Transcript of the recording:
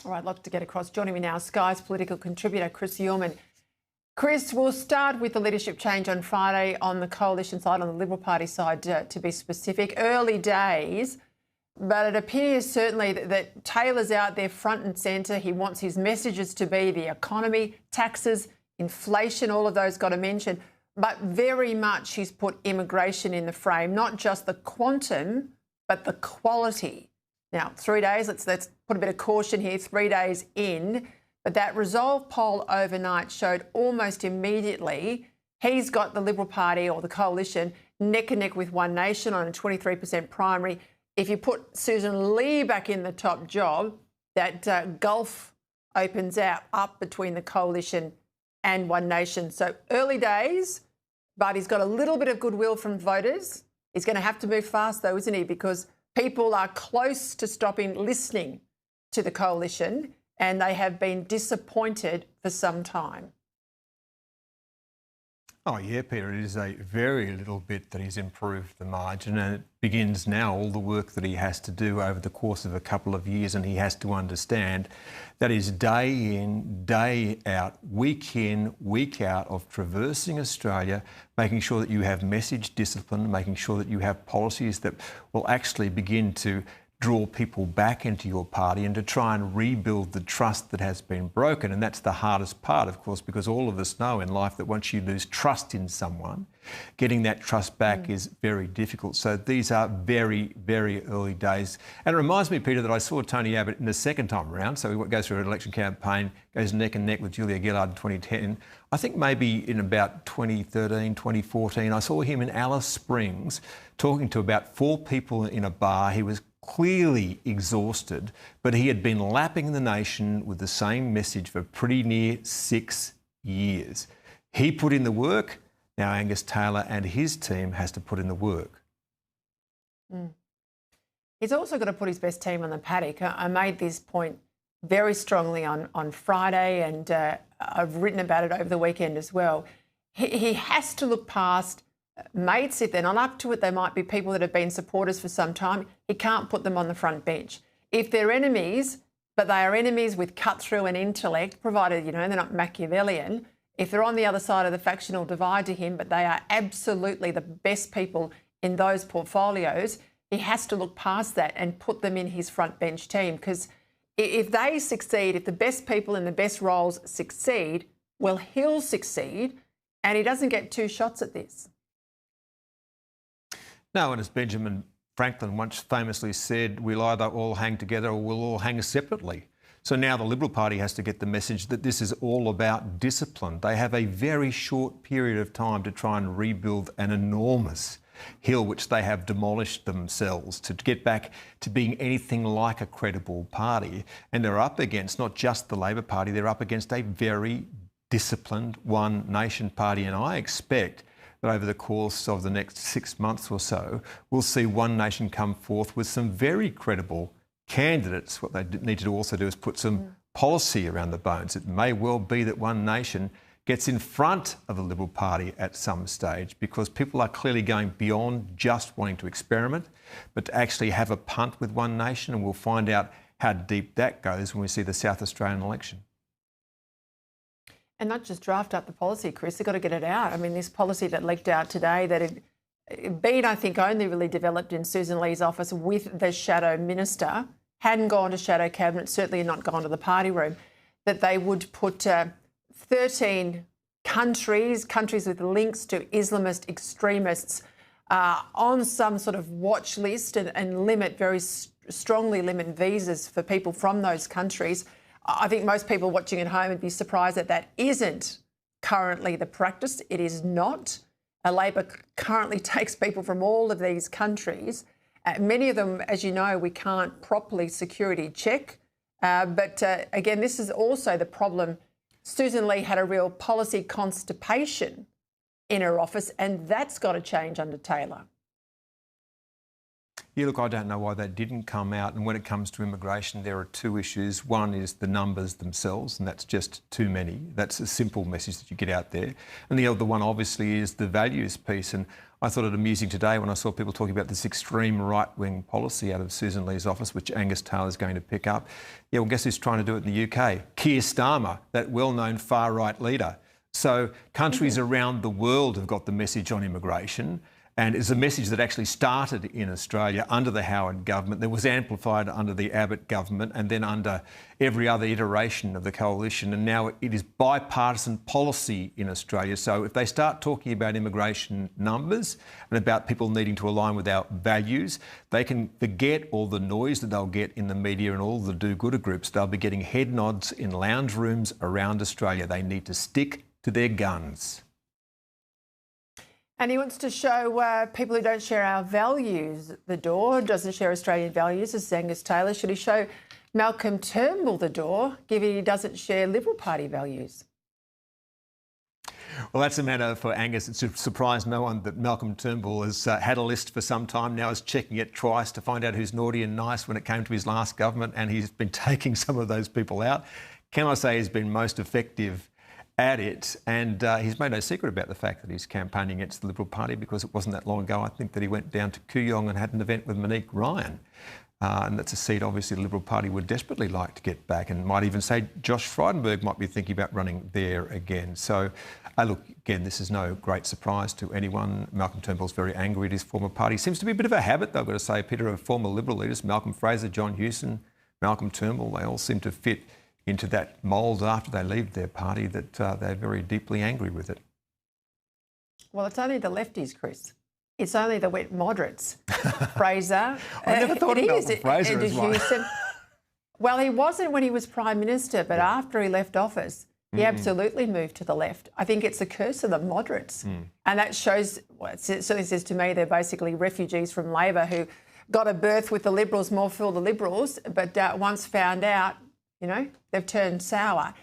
All right, lots to get across. Joining me now, Sky's political contributor, Chris Uhlmann. Chris, we'll start with the leadership change on Friday on the coalition side, on the Liberal Party side, to be specific. Early days, but it appears certainly that Taylor's out there front and centre. He wants his messages to be the economy, taxes, inflation, all of those got to mention. But very much he's put immigration in the frame, not just the quantum, but the quality. Now, 3 days, let's put a bit of caution here, 3 days in, but that Resolve poll overnight showed almost immediately he's got the Liberal Party or the coalition neck and neck with One Nation on a 23% primary. If you put Susan Lee back in the top job, that gulf opens up between the coalition and One Nation. So early days, but he's got a little bit of goodwill from voters. He's going to have to move fast though, isn't he? Because people are close to stopping listening to the coalition and they have been disappointed for some time. Oh yeah, Peter, it is a very little bit that he's improved the margin, and it begins now all the work that he has to do over the course of a couple of years, and he has to understand that is day in, day out, week in, week out of traversing Australia, making sure that you have message discipline, making sure that you have policies that will actually begin to draw people back into your party and to try and rebuild the trust that has been broken. And that's the hardest part, of course, because all of us know in life that once you lose trust in someone, getting that trust back is very difficult. So these are very, very early days. And it reminds me, Peter, that I saw Tony Abbott in the second time around. So he goes through an election campaign, goes neck and neck with Julia Gillard in 2010. I think maybe in about 2013, 2014, I saw him in Alice Springs talking to about 4 people in a bar. He was clearly exhausted, but he had been lapping the nation with the same message for pretty near 6 years. He put in the work. Now Angus Taylor and his team has to put in the work. He's also got to put his best team on the paddock. I made this point very strongly on Friday, and I've written about it over the weekend as well. He has to look past mates. If they're not up to it, they might be people that have been supporters for some time. He can't put them on the front bench. If they're enemies, but they are enemies with cut-through and intellect, provided, you know, they're not Machiavellian, if they're on the other side of the factional divide to him, but they are absolutely the best people in those portfolios, he has to look past that and put them in his front bench team. Because if they succeed, if the best people in the best roles succeed, well, he'll succeed, and he doesn't get 2 shots at this. No, and as Benjamin Franklin once famously said, we'll either all hang together or we'll all hang separately. So now the Liberal Party has to get the message that this is all about discipline. They have a very short period of time to try and rebuild an enormous hill which they have demolished themselves to get back to being anything like a credible party. And they're up against not just the Labor Party, they're up against a very disciplined One Nation party. And I expect that over the course of the next 6 months or so, we'll see One Nation come forth with some very credible candidates. What they need to also do is put some policy around the bones. It may well be that One Nation gets in front of the Liberal Party at some stage, because people are clearly going beyond just wanting to experiment, but to actually have a punt with One Nation, and we'll find out how deep that goes when we see the South Australian election. And not just draft up the policy, Chris, they've got to get it out. I mean, this policy that leaked out today that had been, I think, only really developed in Susan Lee's office with the shadow minister, hadn't gone to shadow cabinet, certainly not gone to the party room, that they would put 13 countries with links to Islamist extremists on some sort of watch list and limit, very strongly limit visas for people from those countries. I think most people watching at home would be surprised that that isn't currently the practice. It is not. Labor currently takes people from all of these countries. Many of them, as you know, we can't properly security check. But again, this is also the problem. Susan Lee had a real policy constipation in her office, and that's got to change under Taylor. Yeah, look, I don't know why that didn't come out. And when it comes to immigration, there are two issues. One is the numbers themselves, and that's just too many. That's a simple message that you get out there. And the other one, obviously, is the values piece. And I thought it amusing today when I saw people talking about this extreme right-wing policy out of Susan Lee's office, which Angus Taylor's going to pick up. Yeah, well, guess who's trying to do it in the UK? Keir Starmer, that well-known far-right leader. So countries around the world have got the message on immigration. And it's a message that actually started in Australia under the Howard government, that was amplified under the Abbott government and then under every other iteration of the coalition. And now it is bipartisan policy in Australia. So if they start talking about immigration numbers and about people needing to align with our values, they can forget all the noise that they'll get in the media and all the do-gooder groups. They'll be getting head nods in lounge rooms around Australia. They need to stick to their guns. And he wants to show people who don't share our values the door, doesn't share Australian values, as Angus Taylor. Should he show Malcolm Turnbull the door, given he doesn't share Liberal Party values? Well, that's a matter for Angus. It should surprise no one that Malcolm Turnbull has had a list for some time now, is checking it twice to find out who's naughty and nice when it came to his last government, and he's been taking some of those people out. Can I say he's been most effective at it, and he's made no secret about the fact that he's campaigning against the Liberal Party, because it wasn't that long ago, I think, that he went down to Kooyong and had an event with Monique Ryan. And that's a seat, obviously, the Liberal Party would desperately like to get back, and might even say Josh Frydenberg might be thinking about running there again. So, look, again, this is no great surprise to anyone. Malcolm Turnbull's very angry at his former party. Seems to be a bit of a habit, though, I've got to say, Peter, of former Liberal leaders, Malcolm Fraser, John Hewson, Malcolm Turnbull, they all seem to fit into that mould after they leave their party, that they're very deeply angry with it. Well, it's only the lefties, Chris. It's only the wet moderates. Fraser. I never thought about Fraser as well. Well, he wasn't when he was Prime Minister, but after he left office, he absolutely moved to the left. I think it's the curse of the moderates. And that shows, well, it certainly says to me, they're basically refugees from Labor who got a berth with the Liberals, more for the Liberals, but once found out, you know, they've turned sour.